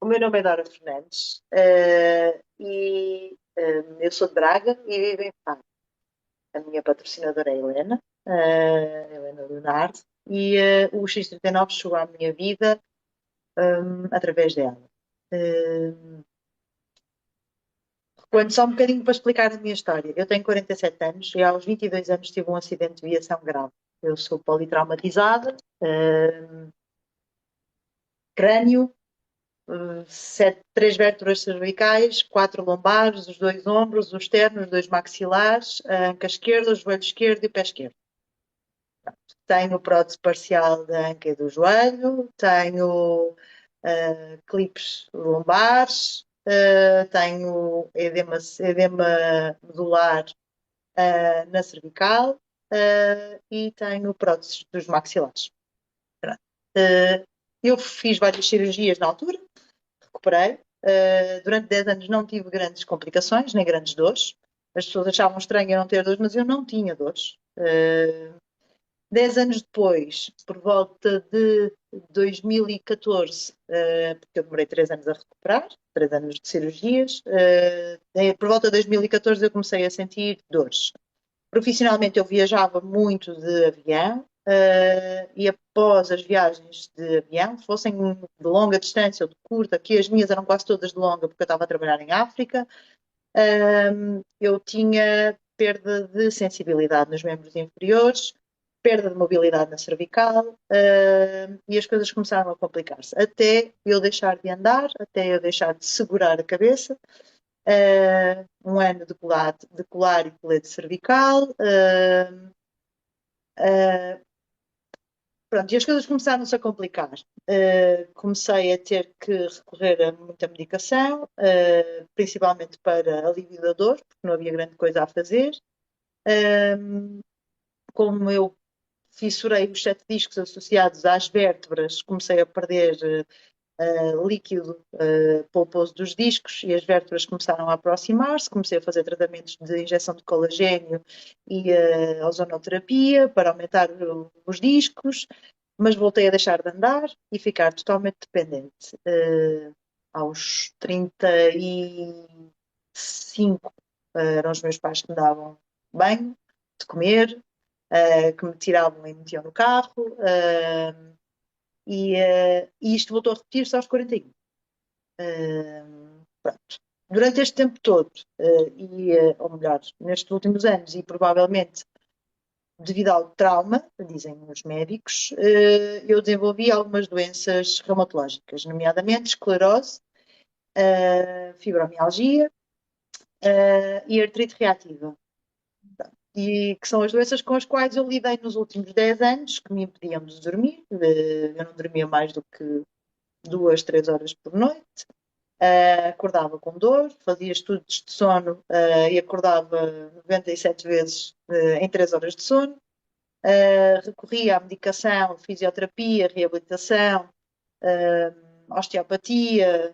O meu nome é Dora Fernandes, eu sou de Braga e vivo em Faro. A minha patrocinadora é a Helena Leonardo, o X39 chegou à minha vida através dela. Uh, Quando só um bocadinho para explicar a minha história. Eu tenho 47 anos e aos 22 anos tive um acidente de viação grave. Eu sou politraumatizada, crânio, três vértebras cervicais, quatro lombares, os dois ombros, os externos, os dois maxilares, a anca esquerda, o joelho esquerdo e o pé esquerdo. Tenho prótese parcial da anca e do joelho, tenho clipes lombares, tenho edema medular na cervical e tenho próteses dos maxilares. Uh, eu fiz várias cirurgias na altura, recuperei. Durante 10 anos não tive grandes complicações, nem grandes dores. As pessoas achavam estranho eu não ter dores, mas eu não tinha dores. 10 anos depois, por volta de 2014, porque eu demorei 3 anos a recuperar, 3 anos de cirurgias, por volta de 2014 eu comecei a sentir dores. Profissionalmente eu viajava muito de avião, e após as viagens de avião, fossem de longa distância ou de curta, que as minhas eram quase todas de longa, porque eu estava a trabalhar em África, eu tinha perda de sensibilidade nos membros inferiores, perda de mobilidade na cervical, e as coisas começaram a complicar-se. Até eu deixar de andar, até eu deixar de segurar a cabeça, um ano de colar e colete cervical. Pronto, e as coisas começaram-se a complicar. Comecei a ter que recorrer a muita medicação, principalmente para alívio da dor, porque não havia grande coisa a fazer. Como eu fissurei os sete discos associados às vértebras, comecei a perder líquido para o pouso dos discos e as vértebras começaram a aproximar-se. Comecei a fazer tratamentos de injeção de colagênio e ozonoterapia para aumentar os discos, mas voltei a deixar de andar e ficar totalmente dependente. Aos 35 eram os meus pais que me davam banho, de comer, que me tiravam e me metiam no carro, e isto voltou a repetir-se aos 41. Pronto. Durante este tempo todo, ou melhor, nestes últimos anos, e provavelmente devido ao trauma, dizem os médicos, eu desenvolvi algumas doenças reumatológicas, nomeadamente esclerose, fibromialgia e artrite reativa. E que são as doenças com as quais eu lidei nos últimos 10 anos, que me impediam de dormir. Eu não dormia mais do que 2, 3 horas por noite. Acordava com dor, fazia estudos de sono e acordava 97 vezes em 3 horas de sono. Recorria à medicação, fisioterapia, reabilitação, osteopatia,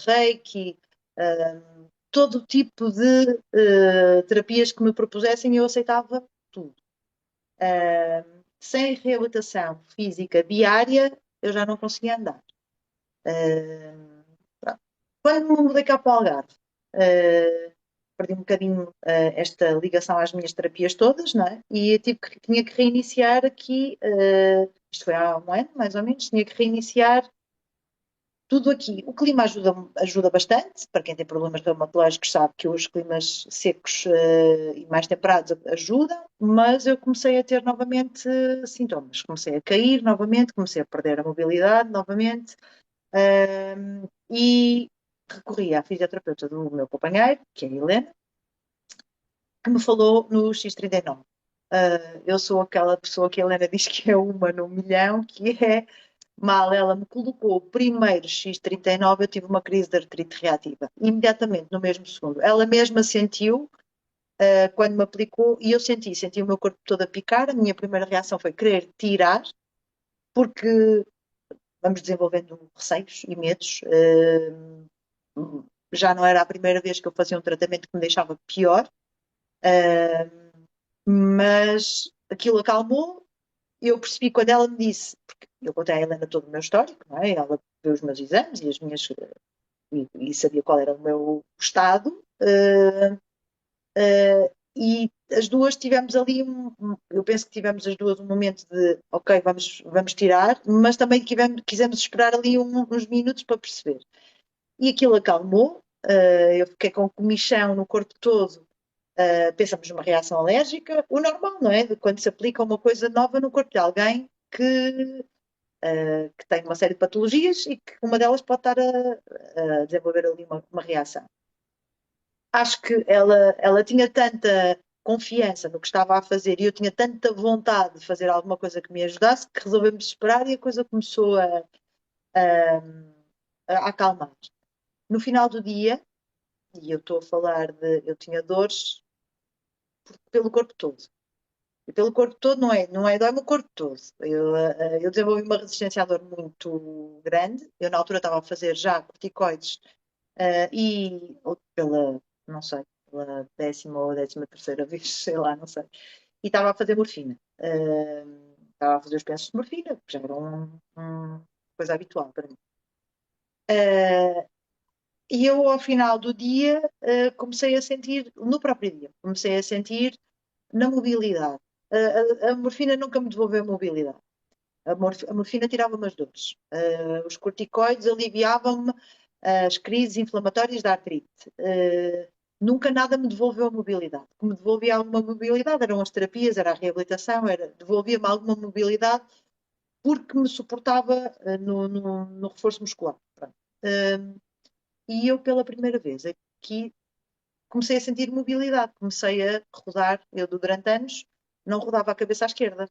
reiki, todo tipo de terapias que me propusessem, eu aceitava tudo. Sem reabilitação física diária, eu já não conseguia andar. Quando me mudei cá para o Algarve, perdi um bocadinho esta ligação às minhas terapias todas, não é? E tinha que reiniciar aqui, isto foi há um ano, mais ou menos, tinha que reiniciar tudo aqui. O clima ajuda bastante, para quem tem problemas reumatológicos sabe que os climas secos e mais temperados ajudam, mas eu comecei a ter novamente sintomas. Comecei a cair novamente, comecei a perder a mobilidade novamente, e recorri à fisioterapeuta do meu companheiro, que é a Helena, que me falou no X39. Eu sou aquela pessoa que a Helena diz que é uma no milhão, que é mal ela me colocou o primeiro X39, eu tive uma crise de artrite reativa. Imediatamente, no mesmo segundo. Ela mesma sentiu, quando me aplicou, e eu senti o meu corpo todo a picar. A minha primeira reação foi querer tirar, porque vamos desenvolvendo receios e medos. Já não era a primeira vez que eu fazia um tratamento que me deixava pior, mas aquilo acalmou eu percebi quando ela me disse, porque eu contei à Helena todo o meu histórico, não é? Ela viu os meus exames e as minhas e sabia qual era o meu estado, e as duas tivemos ali, eu penso que tivemos as duas um momento de, ok, vamos tirar, mas também quisemos esperar ali uns minutos para perceber. E aquilo acalmou, eu fiquei com comichão no corpo todo, pensamos numa reação alérgica, o normal, não é? De quando se aplica uma coisa nova no corpo de alguém que tem uma série de patologias e que uma delas pode estar a desenvolver ali uma reação. Acho que ela tinha tanta confiança no que estava a fazer e eu tinha tanta vontade de fazer alguma coisa que me ajudasse que resolvemos esperar e a coisa começou a acalmar. No final do dia, e eu estou a falar de, eu tinha dores pelo corpo todo. E pelo corpo todo não é dói-me o corpo todo. Eu desenvolvi uma resistência à dor muito grande. Eu na altura estava a fazer já corticoides ou pela, não sei, pela 10ª ou 13ª vez, sei lá, não sei. E estava a fazer morfina. Estava a fazer os pensos de morfina, que já era uma coisa habitual para mim. E eu, ao final do dia, comecei a sentir, no próprio dia, comecei a sentir na mobilidade. A morfina nunca me devolveu mobilidade. A morfina tirava-me as dores. Os corticoides aliviavam-me as crises inflamatórias da artrite. Nunca nada me devolveu mobilidade. O que me devolvia alguma mobilidade eram as terapias, era a reabilitação, devolvia-me alguma mobilidade porque me suportava no reforço muscular. E eu, pela primeira vez aqui, comecei a sentir mobilidade, comecei a rodar. Eu, durante anos, não rodava a cabeça à esquerda.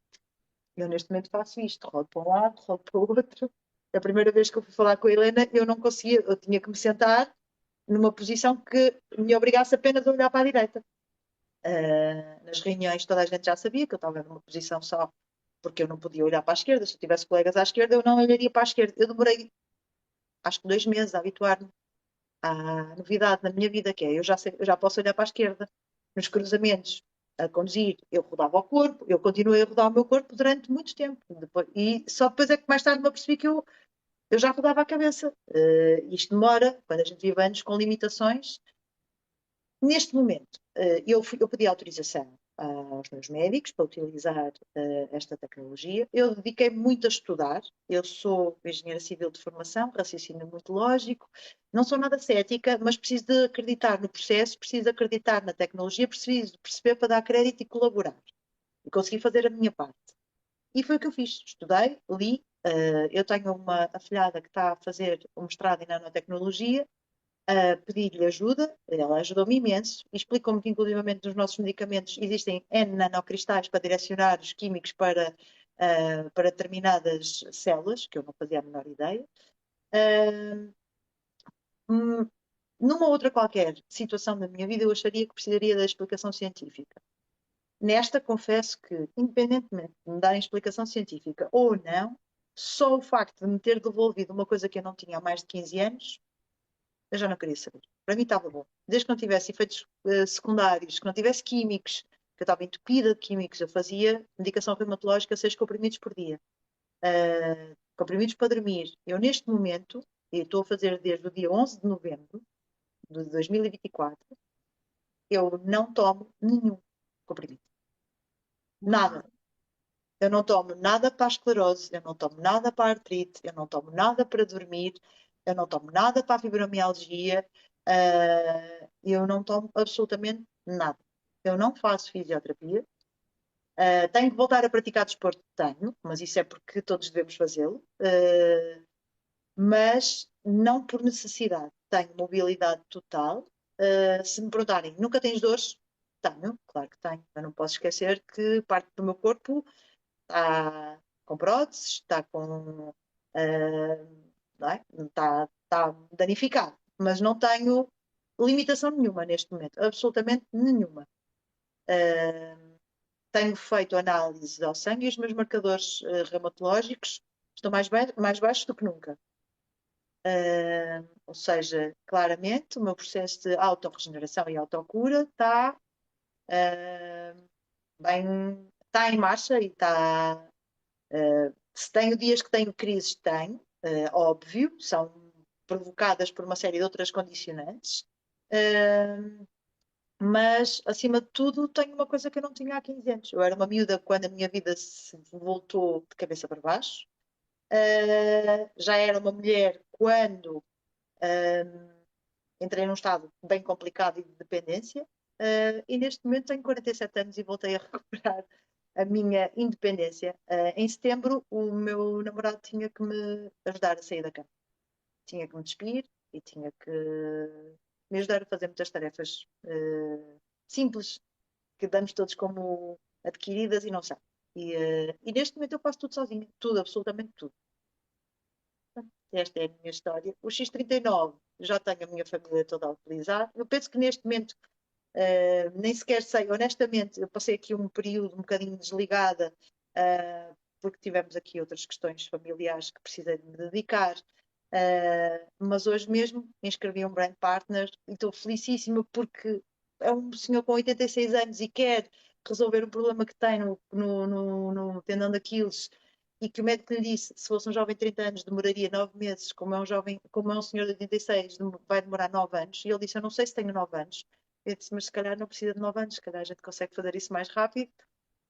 Eu, neste momento, faço isto: rodo para um lado, rodo para o outro. A primeira vez que eu fui falar com a Helena, eu não conseguia, eu tinha que me sentar numa posição que me obrigasse apenas a olhar para a direita. Nas reuniões, toda a gente já sabia que eu estava numa posição só, porque eu não podia olhar para a esquerda. Se eu tivesse colegas à esquerda, eu não olharia para a esquerda. Eu demorei, acho que 2 meses a habituar-me à novidade na minha vida, que é eu já posso olhar para a esquerda. Nos cruzamentos, a conduzir, eu rodava o corpo, eu continuei a rodar o meu corpo durante muito tempo. E só depois é que mais tarde me apercebi que eu já rodava a cabeça. Isto demora, quando a gente vive anos com limitações. Neste momento, eu pedi autorização aos meus médicos para utilizar esta tecnologia. Eu dediquei muito a estudar. Eu sou engenheira civil de formação, raciocínio muito lógico. Não sou nada cética, mas preciso de acreditar no processo, preciso de acreditar na tecnologia, preciso de perceber para dar crédito e colaborar. E consegui fazer a minha parte. E foi o que eu fiz. Estudei, li. Eu tenho uma afilhada que está a fazer um mestrado em nanotecnologia, pedi-lhe ajuda, ela ajudou-me imenso, e explicou-me que, inclusivamente, nos nossos medicamentos existem N nanocristais para direcionar os químicos para determinadas células, que eu não fazia a menor ideia. Hum, Numa outra qualquer situação da minha vida, eu acharia que precisaria da explicação científica. Nesta, confesso que, independentemente de me darem explicação científica ou não, só o facto de me ter devolvido uma coisa que eu não tinha há mais de 15 anos, eu já não queria saber. Para mim estava bom. Desde que não tivesse efeitos secundários, que não tivesse químicos, que eu estava entupida de químicos, eu fazia medicação reumatológica 6 comprimidos por dia. Comprimidos para dormir. Eu, neste momento, e estou a fazer desde o dia 11 de novembro de 2024, eu não tomo nenhum comprimido. Nada. Eu não tomo nada para a esclerose, eu não tomo nada para a artrite, eu não tomo nada para dormir, eu não tomo nada para a fibromialgia, eu não tomo absolutamente nada. Eu não faço fisioterapia, tenho que voltar a praticar desporto, tenho, mas isso é porque todos devemos fazê-lo, mas não por necessidade. Tenho mobilidade total. Se me perguntarem, nunca tens dores? Tenho, claro que tenho. Eu não posso esquecer que parte do meu corpo está com próteses, está com. Não é? Está danificado. Mas não tenho limitação nenhuma neste momento, absolutamente nenhuma. Tenho feito análises ao sangue e os meus marcadores reumatológicos estão mais baixos do que nunca. Ou seja, claramente o meu processo de autorregeneração e autocura está bem, está em marcha e está Se tenho dias que tenho crises, tenho, óbvio, são provocadas por uma série de outras condicionantes, mas acima de tudo tenho uma coisa que eu não tinha há 15 anos. Eu era uma miúda quando a minha vida se voltou de cabeça para baixo, já era uma mulher quando entrei num estado bem complicado e de dependência, e neste momento tenho 47 anos e voltei a recuperar a minha independência. Em setembro, o meu namorado tinha que me ajudar a sair da cama. Tinha que me despir e tinha que me ajudar a fazer muitas tarefas simples, que damos todos como adquiridas e não são. E neste momento eu faço tudo sozinha, tudo, absolutamente tudo. Esta é a minha história. O X39 já tenho a minha família toda a utilizar. Eu penso que neste momento nem sequer sei, honestamente, eu passei aqui um período um bocadinho desligada, porque tivemos aqui outras questões familiares que precisei de me dedicar. Mas hoje mesmo inscrevi um brand partner e estou felicíssima porque é um senhor com 86 anos e quer resolver um problema que tem no tendão daqueles e que o médico lhe disse, se fosse um jovem de 30 anos demoraria 9 meses, como é um senhor de 86, vai demorar 9 anos. E ele disse, eu não sei se tenho 9 anos. Eu disse, mas se calhar não precisa de 9 anos, se calhar a gente consegue fazer isso mais rápido.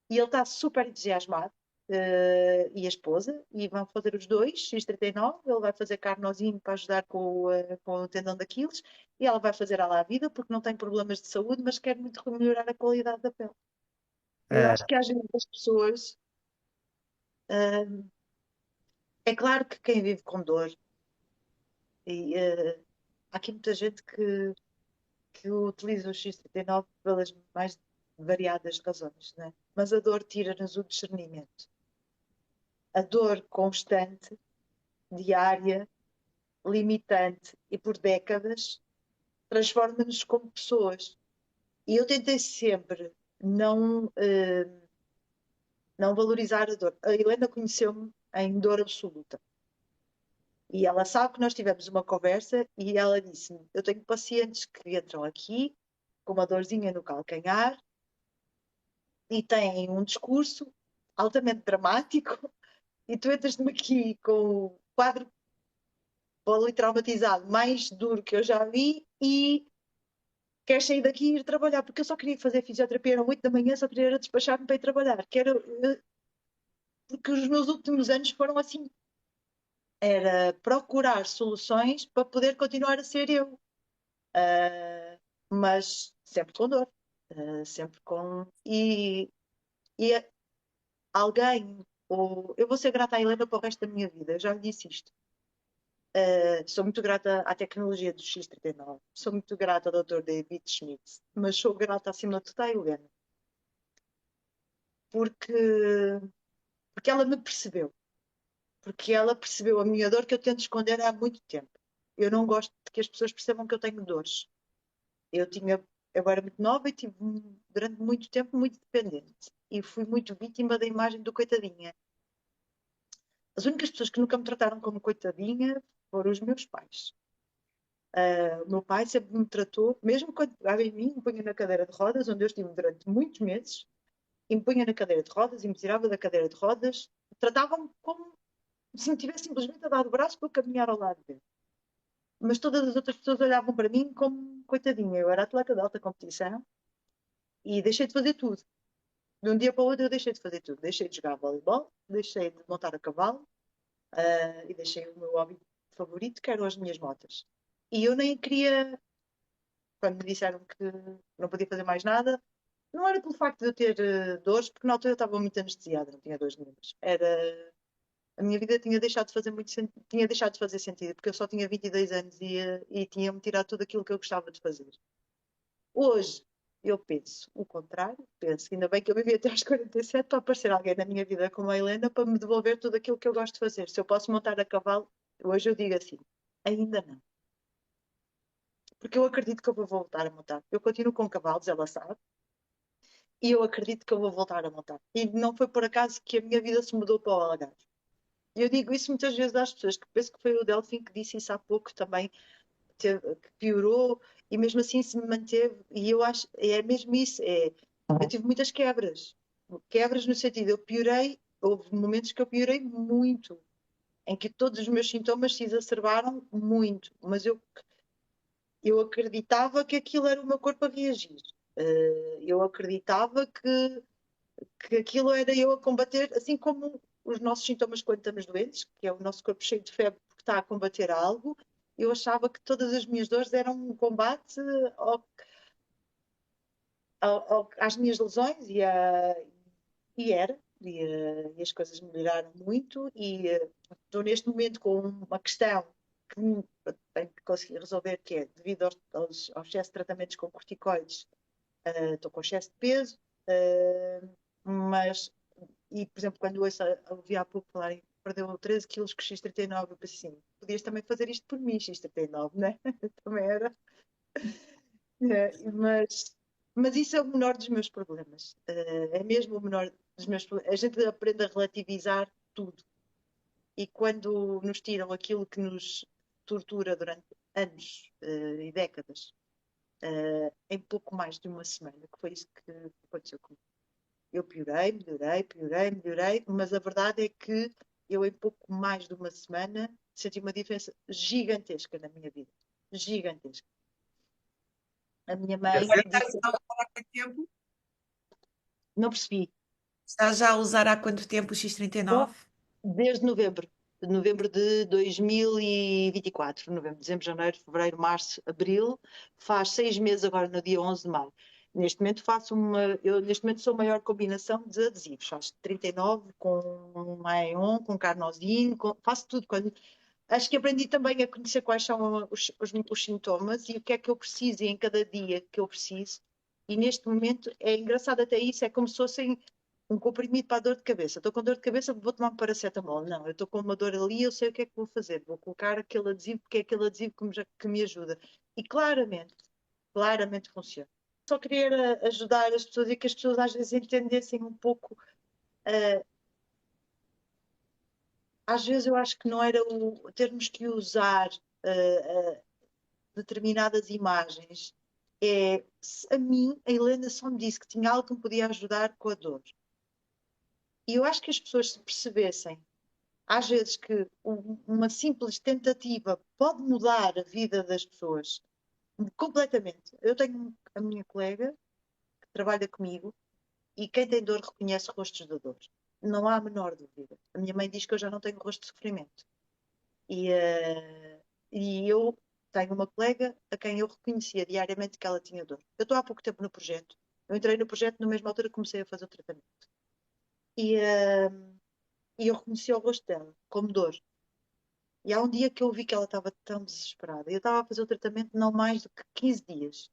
E ele está super entusiasmado, e a esposa, e vão fazer os dois, X39, ele vai fazer carnozinho para ajudar com o tendão daqueles, e ela vai fazer à vida, porque não tem problemas de saúde, mas quer muito melhorar a qualidade da pele. Eu É, acho que às vezes as pessoas, é claro que quem vive com dor, e há aqui muita gente que utiliza o X39 pelas mais variadas razões, né? Mas a dor tira-nos o discernimento. A dor constante, diária, limitante e por décadas, transforma-nos como pessoas. E eu tentei sempre não valorizar a dor. A Helena conheceu-me em dor absoluta. E ela sabe que nós tivemos uma conversa e ela disse-me: eu tenho pacientes que entram aqui com uma dorzinha no calcanhar e têm um discurso altamente dramático e tu entras-me aqui com o quadro politraumatizado mais duro que eu já vi e queres sair daqui e ir trabalhar, porque eu só queria fazer fisioterapia, eram 8 da manhã, só queria despachar-me para ir trabalhar, porque os meus últimos anos foram assim, era procurar soluções para poder continuar a ser eu, mas sempre com dor, sempre com... E alguém, ou eu vou ser grata à Helena para o resto da minha vida, eu já lhe disse isto. Sou muito grata à tecnologia do X39, sou muito grata ao Dr. David Schmidt, mas sou grata acima de tudo à Helena, porque, porque ela me percebeu, porque ela percebeu a minha dor que eu tento esconder há muito tempo. Eu não gosto de que as pessoas percebam que eu tenho dores. Eu tinha, eu era muito nova e tive durante muito tempo muito dependente e fui muito vítima da imagem do coitadinha. As únicas pessoas que nunca me trataram como coitadinha foram os meus pais. O meu pai sempre me tratou, mesmo quando pegava em mim, me punha na cadeira de rodas, onde eu estive durante muitos meses, e me punha na cadeira de rodas e me tirava da cadeira de rodas, tratavam-me como se me tivesse simplesmente a dar o braço para eu caminhar ao lado dele. Mas todas as outras pessoas olhavam para mim como coitadinha. Eu era atleta de alta competição e deixei de fazer tudo. De um dia para o outro eu deixei de fazer tudo. Deixei de jogar voleibol, deixei de montar a cavalo, e deixei o meu hobby favorito, que eram as minhas motas. E eu nem queria, quando me disseram que não podia fazer mais nada, não era pelo facto de eu ter dores, porque na altura eu estava muito anestesiada, não tinha dores nenhumas. Era a minha vida tinha deixado de fazer tinha deixado de fazer sentido, porque eu só tinha 22 anos e tinha-me tirado tudo aquilo que eu gostava de fazer. Hoje eu penso o contrário, penso que ainda bem que eu vivi até aos 47 para aparecer alguém na minha vida como a Helena para me devolver tudo aquilo que eu gosto de fazer. Se eu posso montar a cavalo, hoje eu digo assim, ainda não. Porque eu acredito que eu vou voltar a montar. Eu continuo com cavalos, ela sabe, e eu acredito que eu vou voltar a montar. E não foi por acaso que a minha vida se mudou para o Algarve. E eu digo isso muitas vezes às pessoas, que penso que foi o Delfim que disse isso há pouco também, que piorou e mesmo assim se manteve. E eu acho, é mesmo isso, eu tive muitas quebras. Quebras no sentido, eu piorei, houve momentos que eu piorei muito, em que todos os meus sintomas se exacerbaram muito, mas eu acreditava que aquilo era o meu corpo a reagir. Eu acreditava que aquilo era eu a combater, assim como os nossos sintomas quando estamos doentes, que é o nosso corpo cheio de febre porque está a combater algo. Eu achava que todas as minhas dores eram um combate às minhas lesões e as coisas melhoraram muito e estou neste momento com uma questão que tenho que conseguir resolver, que é devido ao excesso de tratamentos com corticoides, estou com excesso de peso, mas, e por exemplo, quando ouvi há pouco falar em perdeu 13 quilos com X39, eu pensei assim, podias também fazer isto por mim, X39, né? Também era. Mas isso é o menor dos meus problemas. É mesmo o menor dos meus problemas. A gente aprende a relativizar tudo. E quando nos tiram aquilo que nos tortura durante anos e décadas, em pouco mais de uma semana, que foi isso que aconteceu comigo. Eu piorei, melhorei, piorei, melhorei, mas a verdade é que eu, em pouco mais de uma semana, senti uma diferença gigantesca na minha vida. Gigantesca. A minha mãe Agora estás disse, a usar há quanto tempo? não percebi. Estás já a usar há quanto tempo o X39? Desde novembro. De novembro de 2024. Novembro, dezembro, janeiro, fevereiro, março, abril. Faz 6 meses agora, no dia 11 de maio. Neste momento eu neste momento sou a maior combinação de adesivos. Faço 39 com Aeon, com Carnosine, faço tudo. Acho que aprendi também a conhecer quais são os sintomas e o que é que eu preciso e em cada dia que eu preciso. E neste momento é engraçado até isso, é como se fossem um comprimido para a dor de cabeça. Estou com dor de cabeça, vou tomar um paracetamol. Não, eu estou com uma dor ali, eu sei o que é que vou fazer. Vou colocar aquele adesivo, porque é aquele adesivo que me ajuda. E claramente funciona. Só queria ajudar as pessoas e que as pessoas às vezes entendessem um pouco. Uh, Às vezes eu acho que não era o termos que usar determinadas imagens. A mim, a Helena só me disse que tinha algo que me podia ajudar com a dor. E eu acho que as pessoas se percebessem às vezes que uma simples tentativa pode mudar a vida das pessoas completamente. Eu tenho a minha colega que trabalha comigo e quem tem dor reconhece rostos de dor. Não há a menor dúvida. A minha mãe diz que eu já não tenho rosto de sofrimento. E eu tenho uma colega a quem eu reconhecia diariamente que ela tinha dor. Eu estou há pouco tempo no projeto. Eu entrei no projeto na mesma altura que comecei a fazer o tratamento. E, uh, e eu reconheci o rosto dela como dor. E há um dia que eu vi que ela estava tão desesperada. Eu estava a fazer o tratamento não mais do que 15 dias.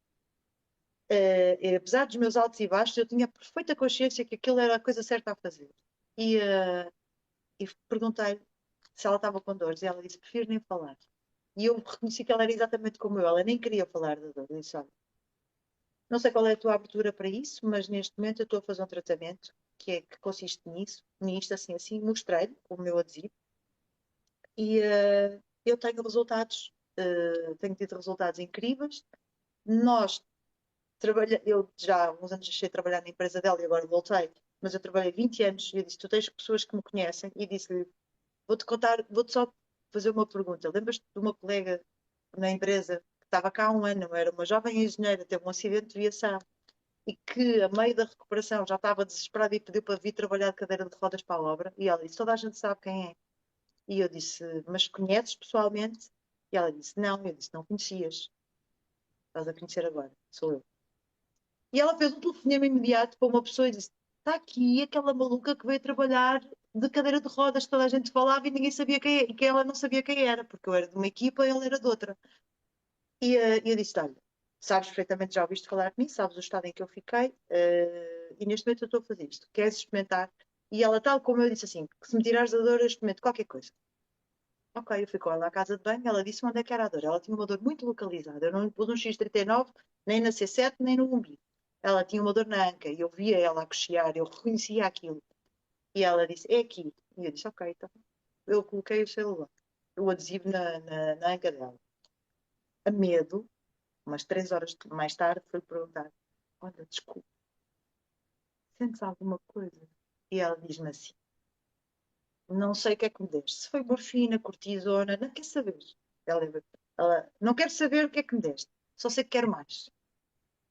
Apesar dos meus altos e baixos, eu tinha perfeita consciência que aquilo era a coisa certa a fazer. E perguntei se ela estava com dores. E ela disse: prefiro nem falar. E eu reconheci que ela era exatamente como eu. Ela nem queria falar da dor. Eu disse: olha, não sei qual é a tua abertura para isso, mas neste momento eu estou a fazer um tratamento que consiste nisto, assim, assim. Mostrei-lhe o meu adesivo e eu tenho resultados, tenho tido resultados incríveis. Nós eu já há uns anos deixei de trabalhar na empresa dela e agora voltei, mas eu trabalhei 20 anos e eu disse: tu tens pessoas que me conhecem e disse-lhe: vou-te contar, vou-te só fazer uma pergunta. Lembras-te de uma colega na empresa que estava cá há um ano, era uma jovem engenheira, teve um acidente de viação e que, a meio da recuperação, já estava desesperada e pediu para vir trabalhar de cadeira de rodas para a obra? E ela disse: toda a gente sabe quem é. E eu disse: mas conheces pessoalmente? E ela disse: não. Eu disse: não conhecias. Estás a conhecer agora. Sou eu. E ela fez um telefonema imediato para uma pessoa e disse: está aqui aquela maluca que veio trabalhar de cadeira de rodas, toda a gente falava e ninguém sabia quem é, e que ela não sabia quem era, porque eu era de uma equipa e ela era de outra. E eu disse: olha, sabes perfeitamente, já ouviste falar de mim, sabes o estado em que eu fiquei, e neste momento eu estou a fazer isto. Queres experimentar? E ela, tal como eu, disse assim: que se me tirares a dor, eu experimento qualquer coisa. Ok, eu fui com ela à casa de banho, ela disse onde é que era a dor. Ela tinha uma dor muito localizada. Eu não lhe pus um X39, nem na C7, nem no umbigo. Ela tinha uma dor na anca e eu via ela a cochear, eu reconhecia aquilo. E ela disse: é aqui. E eu disse: ok, então. Eu coloquei o celular, o adesivo na anca dela. A medo, umas 3 horas mais tarde, foi perguntar: olha, desculpa, sentes alguma coisa? E ela diz-me assim: não sei o que é que me deste. Se foi morfina, cortisona, não quer saber. Ela, ela não quer saber o que é que me deste. Só sei que quero mais.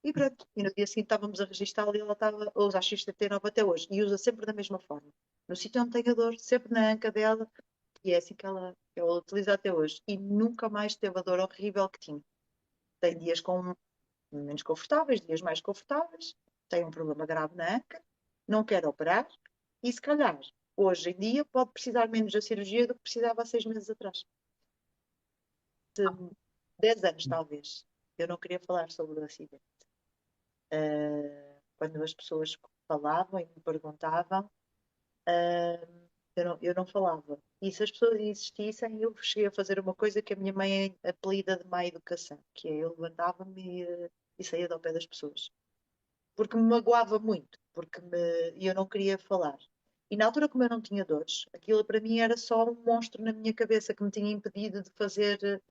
E pronto. E no dia seguinte estávamos a registá-la e ela estava a usar XTT9 até hoje. E usa sempre da mesma forma. No sítio onde tem a dor, sempre na anca dela. E é assim que ela utiliza até hoje. E nunca mais teve a dor horrível que tinha. Tem dias com menos confortáveis, dias mais confortáveis. Tem um problema grave na anca. Não quer operar. E se calhar, hoje em dia, pode precisar menos da cirurgia do que precisava há 6 meses atrás. 10 anos, talvez. Eu não queria falar sobre o acidente. Quando as pessoas falavam e me perguntavam, eu não falava. E se as pessoas insistissem, eu cheguei a fazer uma coisa que a minha mãe apelida de má educação, que é eu levantava-me e saía do pé das pessoas. Porque me magoava muito, e eu não queria falar. E na altura, como eu não tinha dores, aquilo para mim era só um monstro na minha cabeça que me tinha impedido de fazer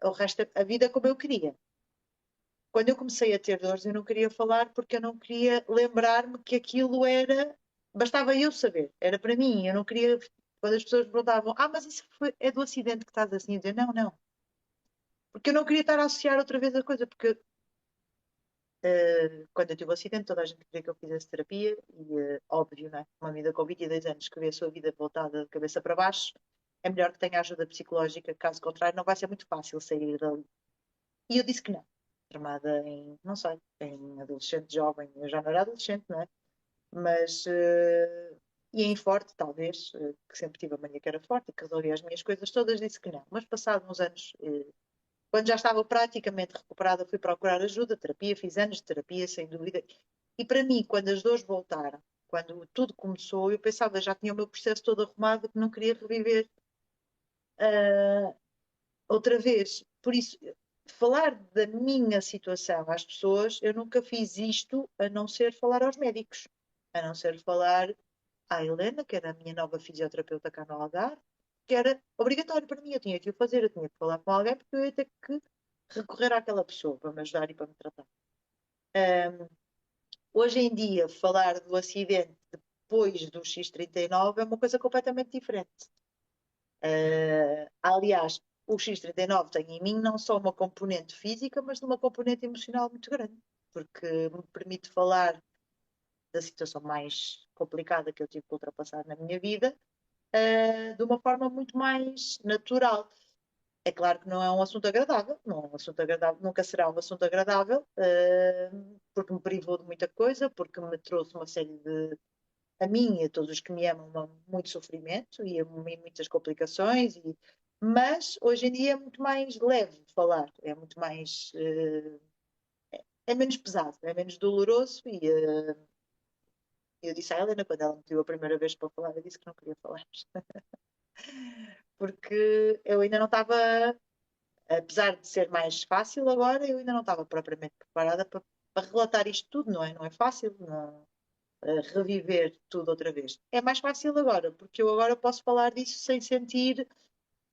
o resto, a vida como eu queria. Quando eu comecei a ter dores, eu não queria falar porque eu não queria lembrar-me que aquilo era. Bastava eu saber, era para mim. Eu não queria. Quando as pessoas me perguntavam, mas isso é do acidente que estás assim, eu dizia, não, não. Porque eu não queria estar a associar outra vez a coisa, porque quando eu tive o acidente, toda a gente queria que eu fizesse terapia, e óbvio, não é? Uma vida com 22 anos que vê a sua vida voltada de cabeça para baixo, é melhor que tenha ajuda psicológica, caso contrário, não vai ser muito fácil sair dali. E eu disse que não. Tramada em, não sei, em adolescente, jovem, eu já não era adolescente, não é? Mas, e em forte, talvez, que sempre tive a mania que era forte e que resolvia as minhas coisas todas, disse que não. Mas passados uns anos, quando já estava praticamente recuperada, fui procurar ajuda, terapia, fiz anos de terapia, sem dúvida. E para mim, quando as dores voltaram, quando tudo começou, eu pensava, já tinha o meu processo todo arrumado, que não queria reviver outra vez. Por isso, falar da minha situação às pessoas, eu nunca fiz isto a não ser falar aos médicos, a não ser falar à Helena, que era a minha nova fisioterapeuta cá no Algarve, que era obrigatório para mim, eu tinha que o fazer, eu tinha que falar com alguém porque eu ia ter que recorrer àquela pessoa para me ajudar e para me tratar. Hoje em dia, falar do acidente depois do X39 é uma coisa completamente diferente. Aliás, o X39 tem em mim não só uma componente física, mas uma componente emocional muito grande, porque me permite falar da situação mais complicada que eu tive que ultrapassar na minha vida, de uma forma muito mais natural. É claro que não é um assunto agradável, não é um assunto agradável, nunca será um assunto agradável, porque me privou de muita coisa, porque me trouxe uma série de, a mim e a todos os que me amam, muito sofrimento e muitas complicações, mas hoje em dia é muito mais leve falar, é muito mais, é menos pesado, é menos doloroso e eu disse à Helena, quando ela me pediu a primeira vez para falar, eu disse que não queria falar, porque eu ainda não estava, apesar de ser mais fácil agora, eu ainda não estava propriamente preparada para relatar isto tudo, não é? Não é fácil, não, reviver tudo outra vez. É mais fácil agora, porque eu agora posso falar disso sem sentir,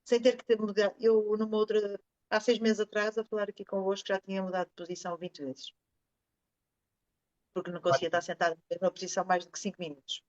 sem ter que ter mudado. Eu, numa outra, há 6 meses atrás, a falar aqui convosco, já tinha mudado de posição 20 vezes, porque não conseguia estar sentada na mesma posição mais do que 5 minutos.